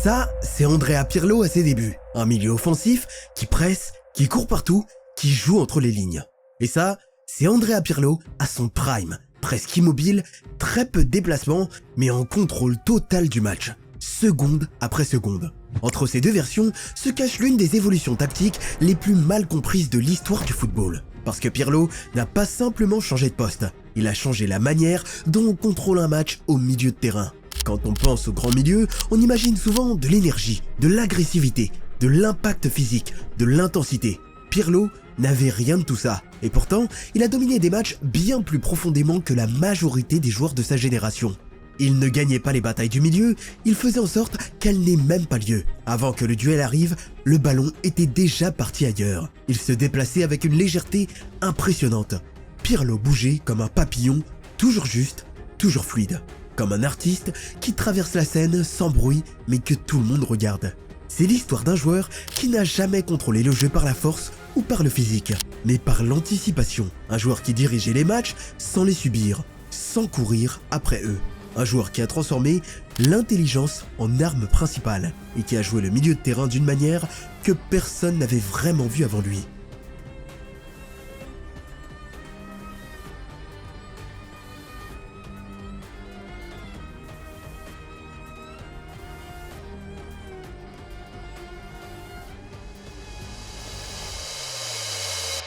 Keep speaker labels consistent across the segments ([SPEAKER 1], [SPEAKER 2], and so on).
[SPEAKER 1] Ça, c'est Andrea Pirlo à ses débuts. Un milieu offensif qui presse, qui court partout, qui joue entre les lignes. Et ça, c'est Andrea Pirlo à son prime. Presque immobile, très peu de déplacements, mais en contrôle total du match. Seconde après seconde. Entre ces deux versions se cache l'une des évolutions tactiques les plus mal comprises de l'histoire du football. Parce que Pirlo n'a pas simplement changé de poste, il a changé la manière dont on contrôle un match au milieu de terrain. Quand on pense au grand milieu, on imagine souvent de l'énergie, de l'agressivité, de l'impact physique, de l'intensité. Pirlo n'avait rien de tout ça, et pourtant, il a dominé des matchs bien plus profondément que la majorité des joueurs de sa génération. Il ne gagnait pas les batailles du milieu, il faisait en sorte qu'elles n'aient même pas lieu. Avant que le duel arrive, le ballon était déjà parti ailleurs. Il se déplaçait avec une légèreté impressionnante. Pirlo bougeait comme un papillon, toujours juste, toujours fluide. Comme un artiste qui traverse la scène sans bruit mais que tout le monde regarde. C'est l'histoire d'un joueur qui n'a jamais contrôlé le jeu par la force ou par le physique, mais par l'anticipation. Un joueur qui dirigeait les matchs sans les subir, sans courir après eux. Un joueur qui a transformé l'intelligence en arme principale et qui a joué le milieu de terrain d'une manière que personne n'avait vraiment vue avant lui.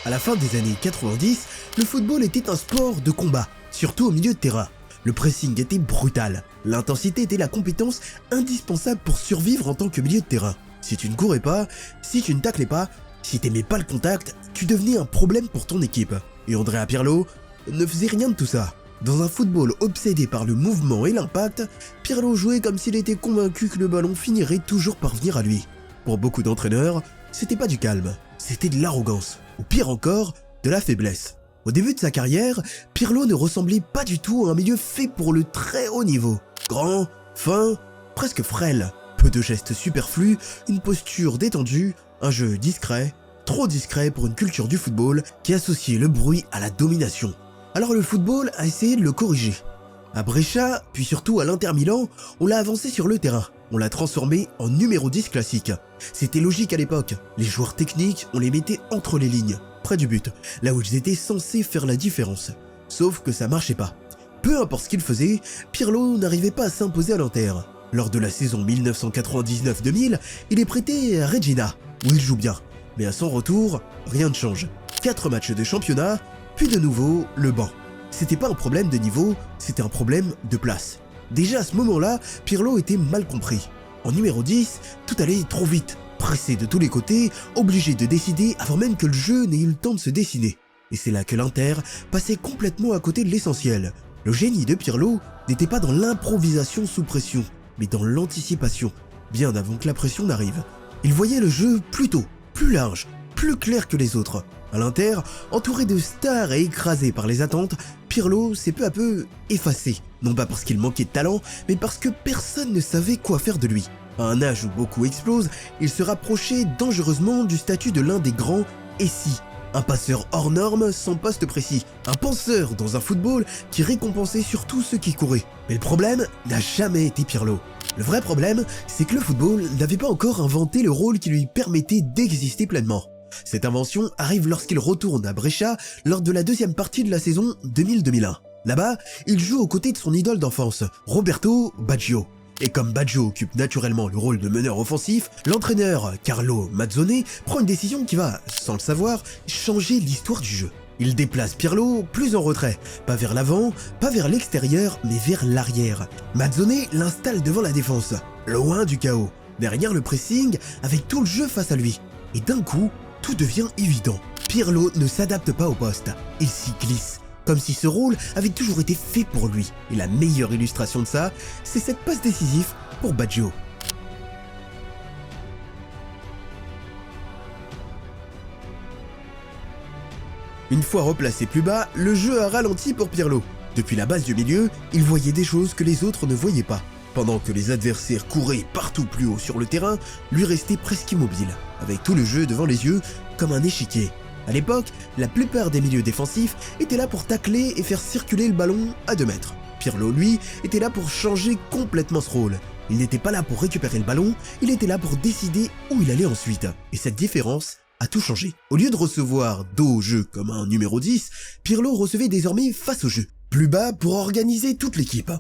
[SPEAKER 1] À la fin des années 90, le football était un sport de combat, surtout au milieu de terrain. Le pressing était brutal, l'intensité était la compétence indispensable pour survivre en tant que milieu de terrain. Si tu ne courais pas, si tu ne taclais pas, si t'aimais pas le contact, tu devenais un problème pour ton équipe. Et Andrea Pirlo ne faisait rien de tout ça. Dans un football obsédé par le mouvement et l'impact, Pirlo jouait comme s'il était convaincu que le ballon finirait toujours par venir à lui. Pour beaucoup d'entraîneurs, c'était pas du calme, c'était de l'arrogance. Ou pire encore, de la faiblesse. Au début de sa carrière, Pirlo ne ressemblait pas du tout à un milieu fait pour le très haut niveau. Grand, fin, presque frêle, peu de gestes superflus, une posture détendue, un jeu discret, trop discret pour une culture du football qui associait le bruit à la domination. Alors le football a essayé de le corriger. À Brescia, puis surtout à l'Inter Milan, on l'a avancé sur le terrain. On l'a transformé en numéro 10 classique. C'était logique à l'époque. Les joueurs techniques, on les mettait entre les lignes, près du but, là où ils étaient censés faire la différence. Sauf que ça marchait pas. Peu importe ce qu'il faisait, Pirlo n'arrivait pas à s'imposer à l'Inter. Lors de la saison 1999-2000, il est prêté à Regina, où il joue bien. Mais à son retour, rien ne change. 4 matchs de championnat, puis de nouveau le banc. C'était pas un problème de niveau, c'était un problème de place. Déjà à ce moment-là, Pirlo était mal compris. En numéro 10, tout allait trop vite, pressé de tous les côtés, obligé de décider avant même que le jeu n'ait eu le temps de se dessiner. Et c'est là que l'Inter passait complètement à côté de l'essentiel. Le génie de Pirlo n'était pas dans l'improvisation sous pression, mais dans l'anticipation, bien avant que la pression n'arrive. Il voyait le jeu plus tôt, plus large, plus clair que les autres. À l'Inter, entouré de stars et écrasé par les attentes, Pirlo s'est peu à peu effacé. Non pas parce qu'il manquait de talent, mais parce que personne ne savait quoi faire de lui. À un âge où beaucoup explosent, il se rapprochait dangereusement du statut de l'un des grands « et si ». Un passeur hors norme sans poste précis. Un penseur dans un football qui récompensait surtout ceux qui couraient. Mais le problème n'a jamais été Pirlo. Le vrai problème, c'est que le football n'avait pas encore inventé le rôle qui lui permettait d'exister pleinement. Cette invention arrive lorsqu'il retourne à Brescia lors de la deuxième partie de la saison 2000-2001. Là-bas, il joue aux côtés de son idole d'enfance, Roberto Baggio. Et comme Baggio occupe naturellement le rôle de meneur offensif, l'entraîneur Carlo Mazzone prend une décision qui va, sans le savoir, changer l'histoire du jeu. Il déplace Pirlo plus en retrait, pas vers l'avant, pas vers l'extérieur, mais vers l'arrière. Mazzone l'installe devant la défense, loin du chaos, derrière le pressing, avec tout le jeu face à lui. Et d'un coup, tout devient évident. Pirlo ne s'adapte pas au poste, il s'y glisse, comme si ce rôle avait toujours été fait pour lui. Et la meilleure illustration de ça, c'est cette passe décisive pour Baggio. Une fois replacé plus bas, le jeu a ralenti pour Pirlo. Depuis la base du milieu, il voyait des choses que les autres ne voyaient pas. Pendant que les adversaires couraient partout plus haut sur le terrain, lui restait presque immobile, avec tout le jeu devant les yeux comme un échiquier. À l'époque, la plupart des milieux défensifs étaient là pour tacler et faire circuler le ballon à 2 mètres. Pirlo, lui, était là pour changer complètement ce rôle. Il n'était pas là pour récupérer le ballon, il était là pour décider où il allait ensuite. Et cette différence a tout changé. Au lieu de recevoir dos au jeu comme un numéro 10, Pirlo recevait désormais face au jeu, plus bas pour organiser toute l'équipe.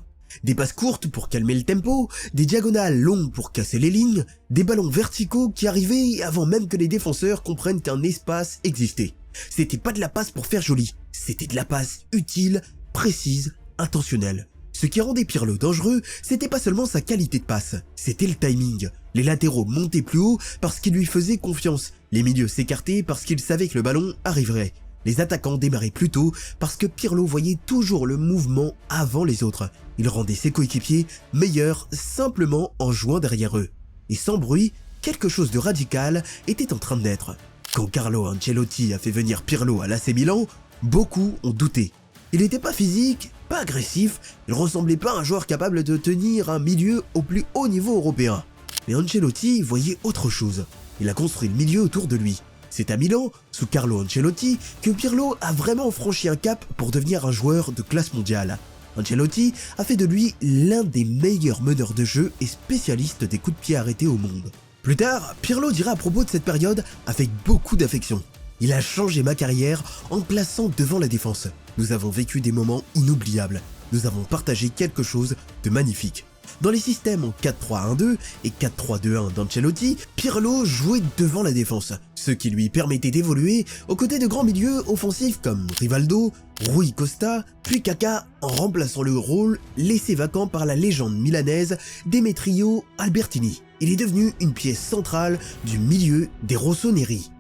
[SPEAKER 1] Des passes courtes pour calmer le tempo, des diagonales longues pour casser les lignes, des ballons verticaux qui arrivaient avant même que les défenseurs comprennent qu'un espace existait. C'était pas de la passe pour faire joli, c'était de la passe utile, précise, intentionnelle. Ce qui rendait Pirlo dangereux, c'était pas seulement sa qualité de passe, c'était le timing. Les latéraux montaient plus haut parce qu'ils lui faisaient confiance, les milieux s'écartaient parce qu'ils savaient que le ballon arriverait. Les attaquants démarraient plus tôt parce que Pirlo voyait toujours le mouvement avant les autres. Il rendait ses coéquipiers meilleurs simplement en jouant derrière eux. Et sans bruit, quelque chose de radical était en train de naître. Quand Carlo Ancelotti a fait venir Pirlo à l'AC Milan, beaucoup ont douté. Il n'était pas physique, pas agressif, il ressemblait pas à un joueur capable de tenir un milieu au plus haut niveau européen. Mais Ancelotti voyait autre chose. Il a construit le milieu autour de lui. C'est à Milan, sous Carlo Ancelotti, que Pirlo a vraiment franchi un cap pour devenir un joueur de classe mondiale. Ancelotti a fait de lui l'un des meilleurs meneurs de jeu et spécialiste des coups de pied arrêtés au monde. Plus tard, Pirlo dira à propos de cette période avec beaucoup d'affection. Il a changé ma carrière en me plaçant devant la défense. Nous avons vécu des moments inoubliables. Nous avons partagé quelque chose de magnifique. Dans les systèmes en 4-3-1-2 et 4-3-2-1 d'Ancelotti, Pirlo jouait devant la défense, ce qui lui permettait d'évoluer aux côtés de grands milieux offensifs comme Rivaldo, Rui Costa, puis Kaka, en remplaçant le rôle laissé vacant par la légende milanaise Demetrio Albertini. Il est devenu une pièce centrale du milieu des Rossoneri.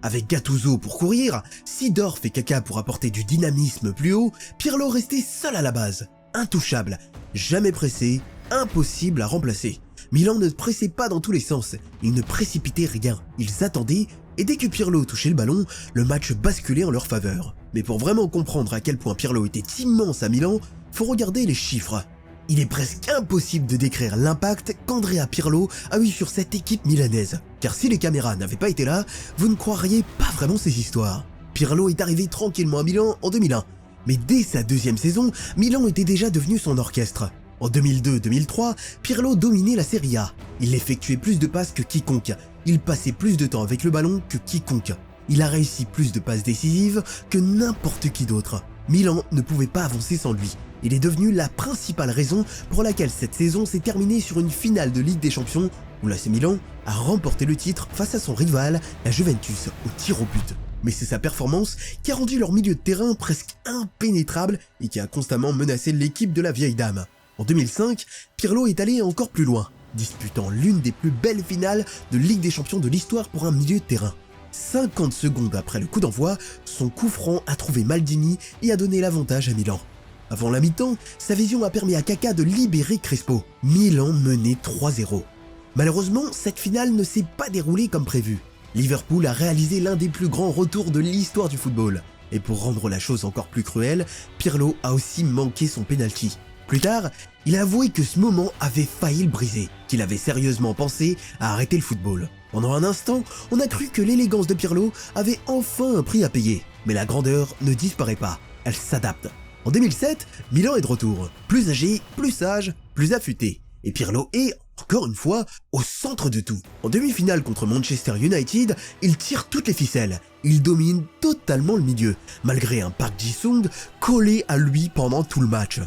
[SPEAKER 1] Avec Gattuso pour courir, Seedorf et Kaka pour apporter du dynamisme plus haut, Pirlo restait seul à la base, intouchable, jamais pressé, impossible à remplacer. Milan ne pressait pas dans tous les sens, ils ne précipitaient rien, ils attendaient et dès que Pirlo touchait le ballon, le match basculait en leur faveur. Mais pour vraiment comprendre à quel point Pirlo était immense à Milan, faut regarder les chiffres. Il est presque impossible de décrire l'impact qu'Andrea Pirlo a eu sur cette équipe milanaise. Car si les caméras n'avaient pas été là, vous ne croiriez pas vraiment ces histoires. Pirlo est arrivé tranquillement à Milan en 2001, mais dès sa deuxième saison, Milan était déjà devenu son orchestre. En 2002-2003, Pirlo dominait la Serie A. Il effectuait plus de passes que quiconque. Il passait plus de temps avec le ballon que quiconque. Il a réussi plus de passes décisives que n'importe qui d'autre. Milan ne pouvait pas avancer sans lui. Il est devenu la principale raison pour laquelle cette saison s'est terminée sur une finale de Ligue des Champions où l'AC Milan a remporté le titre face à son rival, la Juventus, au tir au but. Mais c'est sa performance qui a rendu leur milieu de terrain presque impénétrable et qui a constamment menacé l'équipe de la vieille dame. En 2005, Pirlo est allé encore plus loin, disputant l'une des plus belles finales de Ligue des Champions de l'histoire pour un milieu de terrain. 50 secondes après le coup d'envoi, son coup franc a trouvé Maldini et a donné l'avantage à Milan. Avant la mi-temps, sa vision a permis à Kaka de libérer Crespo. Milan menait 3-0. Malheureusement, cette finale ne s'est pas déroulée comme prévu. Liverpool a réalisé l'un des plus grands retours de l'histoire du football. Et pour rendre la chose encore plus cruelle, Pirlo a aussi manqué son penalty. Plus tard, il a avoué que ce moment avait failli le briser, qu'il avait sérieusement pensé à arrêter le football. Pendant un instant, on a cru que l'élégance de Pirlo avait enfin un prix à payer. Mais la grandeur ne disparaît pas, elle s'adapte. En 2007, Milan est de retour, plus âgé, plus sage, plus affûté. Et Pirlo est, encore une fois, au centre de tout. En demi-finale contre Manchester United, il tire toutes les ficelles. Il domine totalement le milieu, malgré un Park Ji-sung collé à lui pendant tout le match.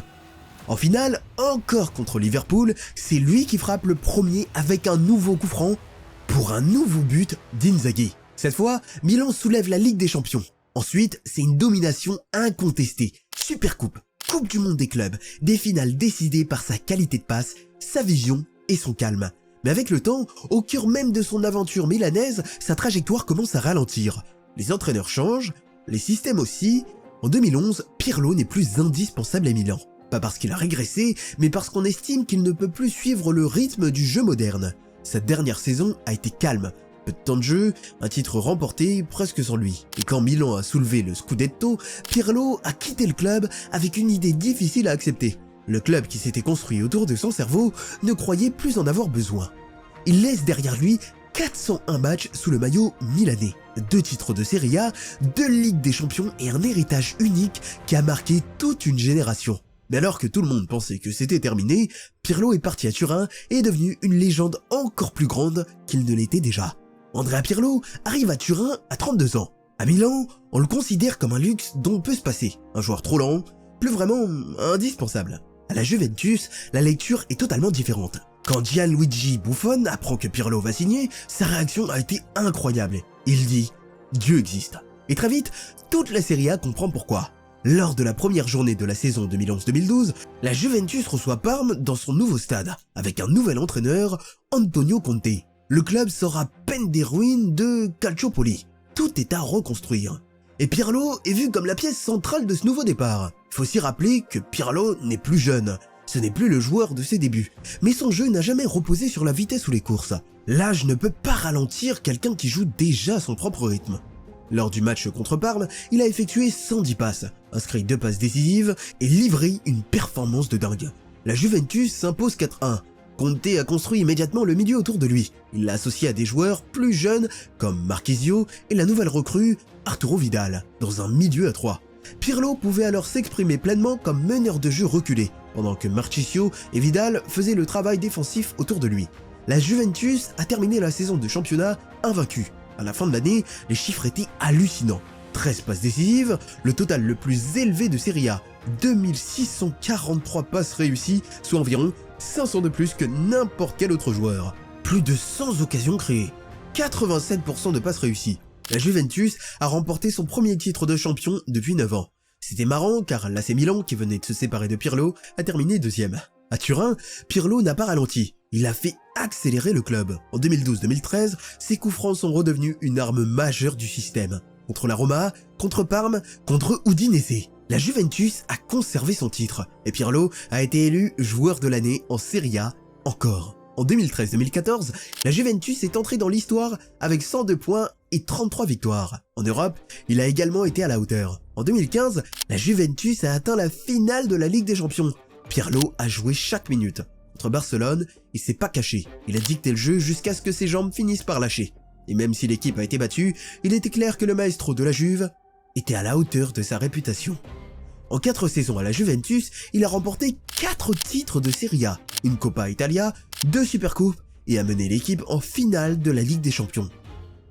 [SPEAKER 1] En finale, encore contre Liverpool, c'est lui qui frappe le premier avec un nouveau coup franc pour un nouveau but d'Inzaghi. Cette fois, Milan soulève la Ligue des Champions. Ensuite, c'est une domination incontestée. Supercoupe, Coupe du monde des clubs, des finales décidées par sa qualité de passe, sa vision et son calme. Mais avec le temps, au cœur même de son aventure milanaise, sa trajectoire commence à ralentir. Les entraîneurs changent, les systèmes aussi. En 2011, Pirlo n'est plus indispensable à Milan. Pas parce qu'il a régressé, mais parce qu'on estime qu'il ne peut plus suivre le rythme du jeu moderne. Sa dernière saison a été calme. Peu de temps de jeu, un titre remporté presque sans lui. Et quand Milan a soulevé le Scudetto, Pirlo a quitté le club avec une idée difficile à accepter. Le club qui s'était construit autour de son cerveau ne croyait plus en avoir besoin. Il laisse derrière lui 401 matchs sous le maillot milanais, 2 titres de Serie A, 2 Ligues des Champions et un héritage unique qui a marqué toute une génération. Mais alors que tout le monde pensait que c'était terminé, Pirlo est parti à Turin et est devenu une légende encore plus grande qu'il ne l'était déjà. Andrea Pirlo arrive à Turin à 32 ans. À Milan, on le considère comme un luxe dont on peut se passer, un joueur trop lent, plus vraiment indispensable. À la Juventus, la lecture est totalement différente. Quand Gianluigi Buffon apprend que Pirlo va signer, sa réaction a été incroyable. Il dit « Dieu existe ». Et très vite, toute la Serie A comprend pourquoi. Lors de la première journée de la saison 2011-2012, la Juventus reçoit Parme dans son nouveau stade, avec un nouvel entraîneur, Antonio Conte. Le club sort à peine des ruines de Calciopoli. Tout est à reconstruire. Et Pirlo est vu comme la pièce centrale de ce nouveau départ. Il faut aussi rappeler que Pirlo n'est plus jeune. Ce n'est plus le joueur de ses débuts, mais son jeu n'a jamais reposé sur la vitesse ou les courses. L'âge ne peut pas ralentir quelqu'un qui joue déjà à son propre rythme. Lors du match contre Parme, il a effectué 110 passes, inscrit 2 passes décisives et livré une performance de dingue. La Juventus s'impose 4-1. Conte a construit immédiatement le milieu autour de lui. Il l'a associé à des joueurs plus jeunes comme Marchisio et la nouvelle recrue Arturo Vidal, dans un milieu à 3. Pirlo pouvait alors s'exprimer pleinement comme meneur de jeu reculé, pendant que Marchisio et Vidal faisaient le travail défensif autour de lui. La Juventus a terminé la saison de championnat invaincue. À la fin de l'année, les chiffres étaient hallucinants. 13 passes décisives, le total le plus élevé de Serie A, 2643 passes réussies, soit environ 500 de plus que n'importe quel autre joueur. Plus de 100 occasions créées, 87% de passes réussies. La Juventus a remporté son premier titre de champion depuis 9 ans. C'était marrant car l'AC Milan, qui venait de se séparer de Pirlo, a terminé 2e. À Turin, Pirlo n'a pas ralenti. Il a fait accélérer le club. En 2012-2013, ses coups francs sont redevenus une arme majeure du système. Contre la Roma, contre Parme, contre Udinese. La Juventus a conservé son titre et Pirlo a été élu joueur de l'année en Serie A encore. En 2013-2014, la Juventus est entrée dans l'histoire avec 102 points et 33 victoires. En Europe, il a également été à la hauteur. En 2015, la Juventus a atteint la finale de la Ligue des Champions. Pirlo a joué chaque minute. Contre Barcelone, il s'est pas caché. Il a dicté le jeu jusqu'à ce que ses jambes finissent par lâcher. Et même si l'équipe a été battue, il était clair que le maestro de la Juve était à la hauteur de sa réputation. En 4 saisons à la Juventus, il a remporté 4 titres de Serie A, une Coppa Italia, 2 Supercoupes et a mené l'équipe en finale de la Ligue des Champions.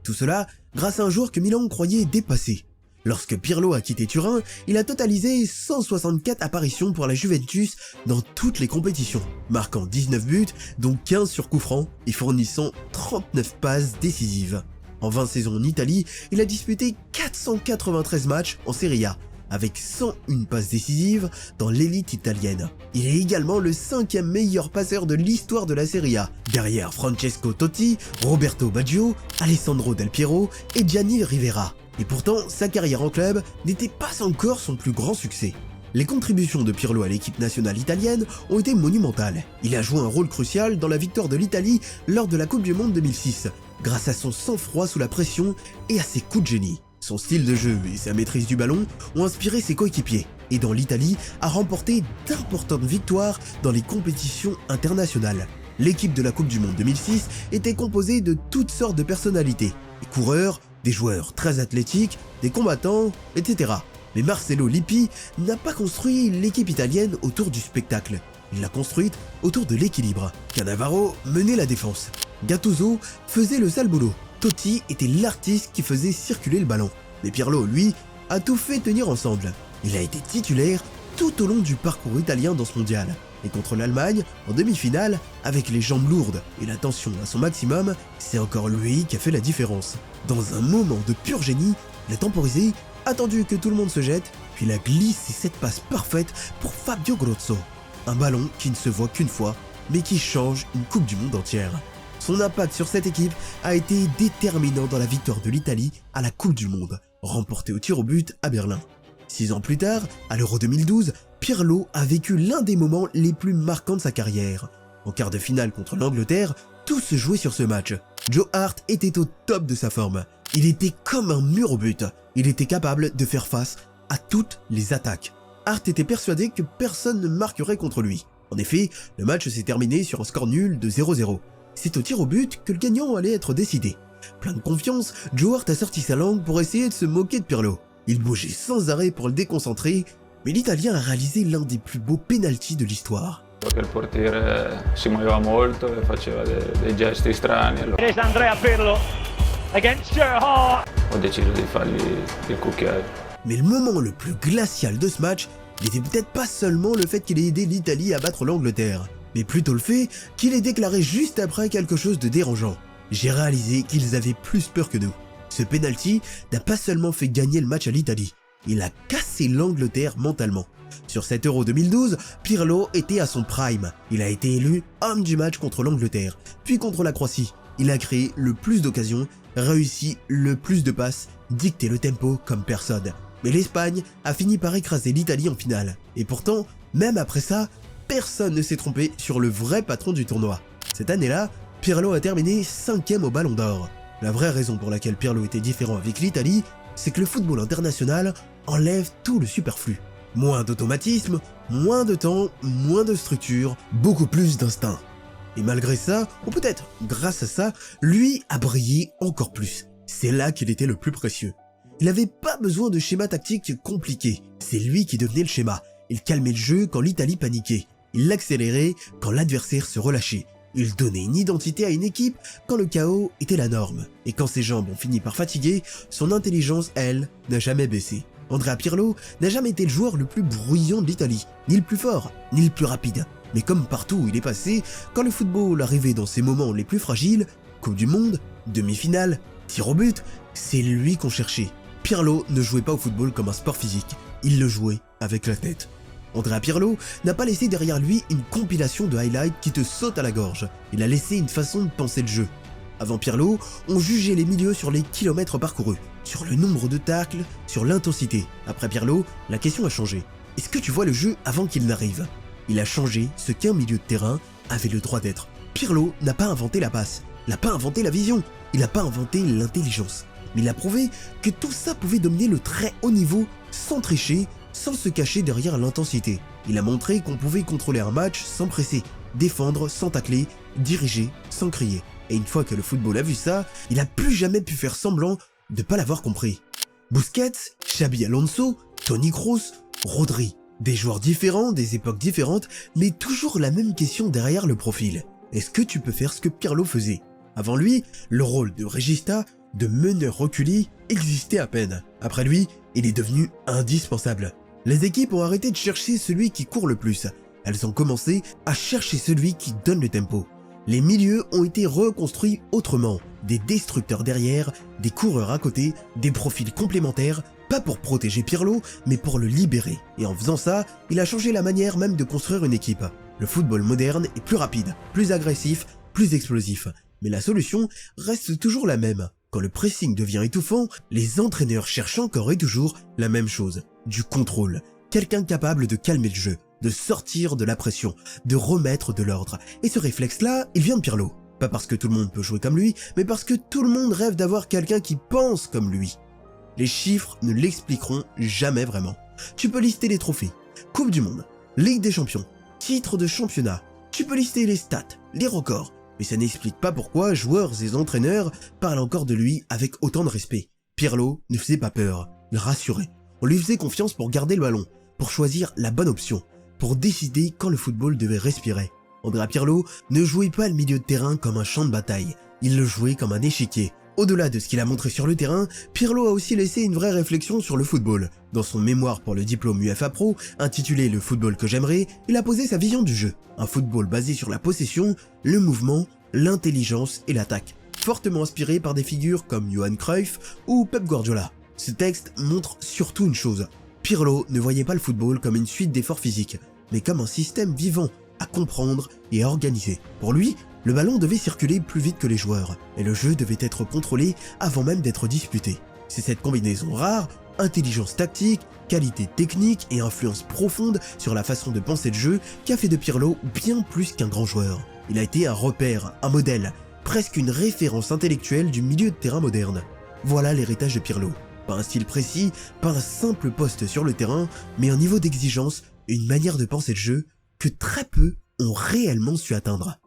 [SPEAKER 1] Tout cela grâce à un joueur que Milan croyait dépassé. Lorsque Pirlo a quitté Turin, il a totalisé 164 apparitions pour la Juventus dans toutes les compétitions, marquant 19 buts, dont 15 sur coup franc et fournissant 39 passes décisives. En 20 saisons en Italie, il a disputé 493 matchs en Serie A, avec 101 passes décisives dans l'élite italienne. Il est également le 5e meilleur passeur de l'histoire de la Serie A, derrière Francesco Totti, Roberto Baggio, Alessandro Del Piero et Gianni Rivera. Et pourtant, sa carrière en club n'était pas encore son plus grand succès. Les contributions de Pirlo à l'équipe nationale italienne ont été monumentales. Il a joué un rôle crucial dans la victoire de l'Italie lors de la Coupe du Monde 2006, grâce à son sang-froid sous la pression et à ses coups de génie. Son style de jeu et sa maîtrise du ballon ont inspiré ses coéquipiers, aidant l'Italie à remporter d'importantes victoires dans les compétitions internationales. L'équipe de la Coupe du Monde 2006 était composée de toutes sortes de personnalités, des coureurs, des joueurs très athlétiques, des combattants, etc. Mais Marcello Lippi n'a pas construit l'équipe italienne autour du spectacle, il l'a construite autour de l'équilibre. Cannavaro menait la défense, Gattuso faisait le sale boulot, Totti était l'artiste qui faisait circuler le ballon. Mais Pirlo, lui, a tout fait tenir ensemble. Il a été titulaire tout au long du parcours italien dans ce mondial. Et contre l'Allemagne, en demi-finale, avec les jambes lourdes et la tension à son maximum, c'est encore lui qui a fait la différence. Dans un moment de pur génie, il a temporisé, attendu que tout le monde se jette, puis il a glissé cette passe parfaite pour Fabio Grosso. Un ballon qui ne se voit qu'une fois, mais qui change une Coupe du Monde entière. Son impact sur cette équipe a été déterminant dans la victoire de l'Italie à la Coupe du Monde, remportée au tir au but à Berlin. 6 ans plus tard, à l'Euro 2012, Pirlo a vécu l'un des moments les plus marquants de sa carrière. En quart de finale contre l'Angleterre, tout se jouait sur ce match. Joe Hart était au top de sa forme. Il était comme un mur au but. Il était capable de faire face à toutes les attaques. Hart était persuadé que personne ne marquerait contre lui. En effet, le match s'est terminé sur un score nul de 0-0. C'est au tir au but que le gagnant allait être décidé. Plein de confiance, Joe Hart a sorti sa langue pour essayer de se moquer de Pirlo. Il bougeait sans arrêt pour le déconcentrer, Mais l'Italien a réalisé l'un des plus beaux pénaltys de l'histoire.
[SPEAKER 2] Che il portiere si muoveva molto e faceva dei gesti strani. Allora
[SPEAKER 3] It is Andrea Pirlo against Joe Hart.
[SPEAKER 2] ho deciso di fargli il cucchiaio.
[SPEAKER 1] Mais le moment le plus glacial de ce match n'était peut-être pas seulement le fait qu'il ait aidé l'Italie à battre l'Angleterre, mais plutôt le fait qu'il ait déclaré juste après quelque chose de dérangeant. J'ai réalisé qu'ils avaient plus peur que nous. Ce penalty n'a pas seulement fait gagner le match à l'Italie, il a cassé l'Angleterre mentalement. Sur cet Euro 2012, Pirlo était à son prime. Il a été élu homme du match contre l'Angleterre, puis contre la Croatie. Il a créé le plus d'occasions, réussi le plus de passes, dicté le tempo comme personne. Mais l'Espagne a fini par écraser l'Italie en finale. Et pourtant, même après ça, personne ne s'est trompé sur le vrai patron du tournoi. Cette année-là, Pirlo a terminé 5e au Ballon d'Or. La vraie raison pour laquelle Pirlo était différent avec l'Italie, c'est que le football international enlève tout le superflu. Moins d'automatisme, moins de temps, moins de structure, beaucoup plus d'instinct. Et malgré ça, ou peut-être grâce à ça, lui a brillé encore plus. C'est là qu'il était le plus précieux. Il n'avait pas besoin de schéma tactique compliqué, c'est lui qui devenait le schéma. Il calmait le jeu quand l'Italie paniquait, il l'accélérait quand l'adversaire se relâchait. Il donnait une identité à une équipe quand le chaos était la norme. Et quand ses jambes ont fini par fatiguer, son intelligence, elle, n'a jamais baissé. Andrea Pirlo n'a jamais été le joueur le plus bruyant de l'Italie, ni le plus fort, ni le plus rapide. Mais comme partout où il est passé, quand le football arrivait dans ses moments les plus fragiles, Coupe du Monde, demi-finale, tir au but, c'est lui qu'on cherchait. Pirlo ne jouait pas au football comme un sport physique, il le jouait avec la tête. Andrea Pirlo n'a pas laissé derrière lui une compilation de highlights qui te saute à la gorge, il a laissé une façon de penser le jeu. Avant Pirlo, on jugeait les milieux sur les kilomètres parcourus, sur le nombre de tacles, sur l'intensité. Après Pirlo, la question a changé. Est-ce que tu vois le jeu avant qu'il n'arrive? Il a changé ce qu'un milieu de terrain avait le droit d'être. Pirlo n'a pas inventé la passe, il n'a pas inventé la vision, il n'a pas inventé l'intelligence. Mais il a prouvé que tout ça pouvait dominer le très haut niveau sans tricher, sans se cacher derrière l'intensité. Il a montré qu'on pouvait contrôler un match sans presser, défendre sans tacler, diriger sans crier. Et une fois que le football a vu ça, il n'a plus jamais pu faire semblant de pas l'avoir compris. Busquets, Xabi Alonso, Toni Kroos, Rodri. Des joueurs différents, des époques différentes, mais toujours la même question derrière le profil. Est-ce que tu peux faire ce que Pirlo faisait? Avant lui, le rôle de régista, de meneur reculé, existait à peine. Après lui, il est devenu indispensable. Les équipes ont arrêté de chercher celui qui court le plus. Elles ont commencé à chercher celui qui donne le tempo. Les milieux ont été reconstruits autrement. Des destructeurs derrière, des coureurs à côté, des profils complémentaires, pas pour protéger Pirlo, mais pour le libérer. Et en faisant ça, il a changé la manière même de construire une équipe. Le football moderne est plus rapide, plus agressif, plus explosif. Mais la solution reste toujours la même. Quand le pressing devient étouffant, les entraîneurs cherchent encore et toujours la même chose. Du contrôle. Quelqu'un capable de calmer le jeu, de sortir de la pression, de remettre de l'ordre. Et ce réflexe-là, il vient de Pirlo. Pas parce que tout le monde peut jouer comme lui, mais parce que tout le monde rêve d'avoir quelqu'un qui pense comme lui. Les chiffres ne l'expliqueront jamais vraiment. Tu peux lister les trophées, Coupe du Monde, Ligue des Champions, titres de championnat. Tu peux lister les stats, les records. Mais ça n'explique pas pourquoi joueurs et entraîneurs parlent encore de lui avec autant de respect. Pirlo ne faisait pas peur, il rassurait. On lui faisait confiance pour garder le ballon, pour choisir la bonne option, pour décider quand le football devait respirer. Andrea Pirlo ne jouait pas le milieu de terrain comme un champ de bataille, il le jouait comme un échiquier. Au-delà de ce qu'il a montré sur le terrain, Pirlo a aussi laissé une vraie réflexion sur le football. Dans son mémoire pour le diplôme UEFA Pro, intitulé « Le football que j'aimerais », il a posé sa vision du jeu. Un football basé sur la possession, le mouvement, l'intelligence et l'attaque. Fortement inspiré par des figures comme Johan Cruyff ou Pep Guardiola. Ce texte montre surtout une chose. Pirlo ne voyait pas le football comme une suite d'efforts physiques, mais comme un système vivant, à comprendre et à organiser. Pour lui, le ballon devait circuler plus vite que les joueurs, et le jeu devait être contrôlé avant même d'être disputé. C'est cette combinaison rare, intelligence tactique, qualité technique et influence profonde sur la façon de penser le jeu qui a fait de Pirlo bien plus qu'un grand joueur. Il a été un repère, un modèle, presque une référence intellectuelle du milieu de terrain moderne. Voilà l'héritage de Pirlo. Pas un style précis, pas un simple poste sur le terrain, mais un niveau d'exigence et une manière de penser le jeu que très peu ont réellement su atteindre.